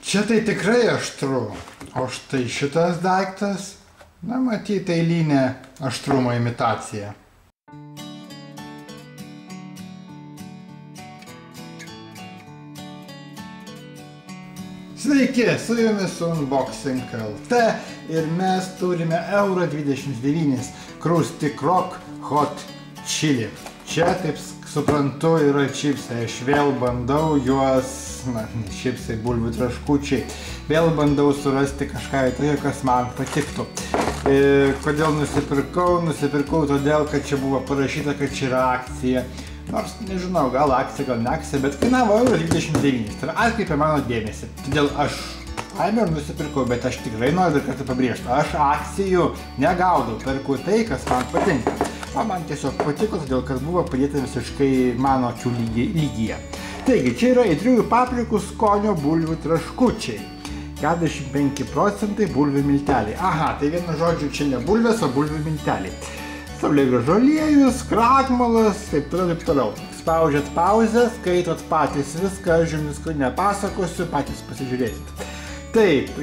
Čia tai tikrai aštru, o štai šitas daiktas, na matyt, eilinė aštrumo imitacija. Sveiki, su jumis Unboxing LT ir mes turime Euro29 Krusty Krok Hot Chili. Čia, taip suprantu, yra čipsai. Aš vėl bandau juos, na, čipsai, bulvių traškučiai. Vėl bandau surasti kažką į tai, kas man patiktų. Kodėl nusipirkau? Nusipirkau todėl, kad čia buvo parašyta, kad čia yra akcija. Nors, nežinau, gal akcija, gal ne akcija, bet kainavo Euro29. Tai atkreipė mano dėmesį. Todėl aš paėmiau ir nusipirkau, bet aš tikrai noriu dar kartą pabrėžti. Aš akcijų negaudau, perku tai, kas man patinka. O man tiesiog patiko, todėl kad buvo padėta visiškai mano akių lygyje. Taigi, čia yra aitriųjų paprikų skonio bulvių traškučiai. 45% bulvių milteliai. Aha, tai vienu žodžiu, čia ne bulvės, o bulvių milteliai. Saulėgrąžų aliejus, krakmolas, taip toliau. Spaudžiat pauzę, skaitot patys viską, aš jums visko nepasakosiu, patys pasižiūrėsit. Taip,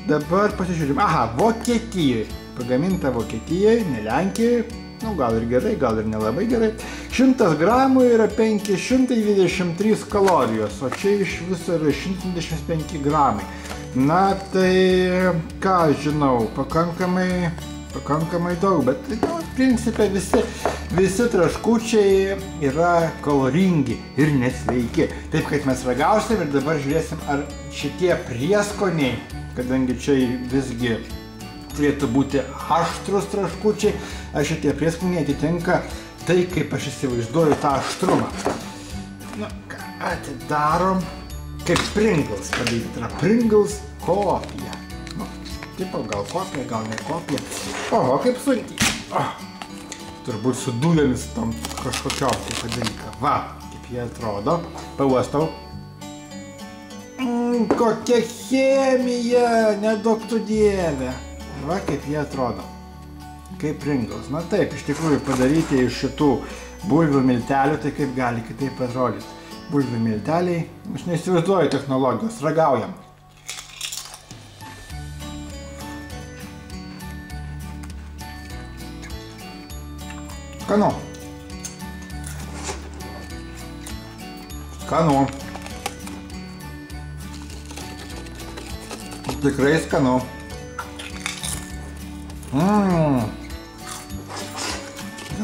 dabar pasižiūrim. Aha, Vokietijoje. Pagaminta Vokietijoje, ne Lenkijoje. Nu, gal ir gerai, gal ir nelabai gerai. 100 gramų yra 523 kalorijos, o čia iš viso yra 125 gramai. Na, tai, ką žinau, pakankamai daug, bet, nu, principe visi traškučiai yra kaloringi ir nesveiki. Taip, kad mes ragausim ir dabar žiūrėsim, ar šitie prieskoniai, kadangi čia visgi turėtų būti aštrus traškučiai, ar šitie prieskoniai atitinka tai, kaip aš įsivaizduoju tą aštrumą. Nu, ką atidarom, kaip Pringles padaryti, tai yra Pringles kopija. Nu, tipo, gal kopija, gal ne kopija. Oho, kaip sunkiai. Turbūt su dujomis tam kažkokiom tai padaryta. Va, kaip jie atrodo. Pauostau. Kokia chemija, neduok tu dieve. Va, kaip jie atrodo. Kaip Pringles. Na taip, iš tikrųjų padaryti iš šitų bulvių miltelių, tai kaip gali kitaip atrodyti. Bulvių milteliai, aš neįsivaizduoju technologijos, ragaujam. Skanu. Skanu. Tikrai skanu.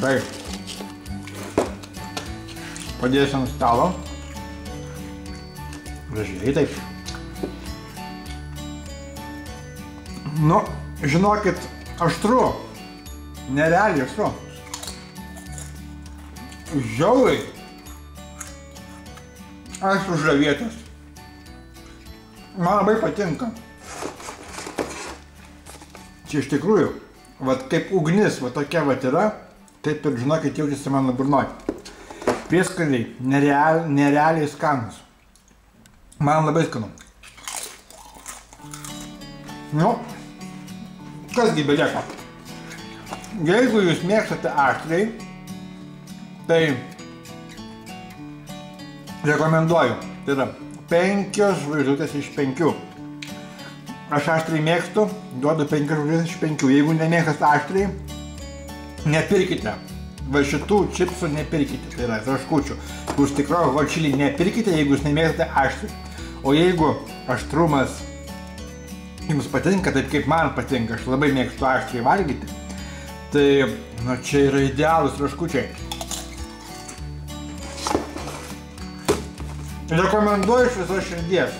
Gerai. Padėsiu ant stalo. Gražiai taip. Nu, žinokit, aštru. Nerealiai aštru. Žiauriai. Aš užravėtas. Man labai patinka. Čia iš tikrųjų, vat kaip ugnis, va tokia vat yra, taip ir žinokit jaučiasi mano burnoj. Prieskoniai nerealiai skanus. Man labai skanu. Nu, kasgi belieka. Jeigu jūs mėgstate aštriai, tai rekomenduoju. Tai yra 5 žvaigždutės iš 5. Aš aštriai mėgstu, duodu 5 žvaigždutės iš 5. Jeigu nemėgstate aštriai, nepirkite. Va šitų čipsų nepirkite, tai yra traškučių. Krusty Krok Hot Chili nepirkite, jeigu jūs nemėgstate aštriai. O jeigu aštrumas jums patinka, taip kaip man patinka, aš labai mėgstu aštriai valgyti, tai, nu, čia yra idealūs traškučiai. Rekomenduoju iš visos širdies.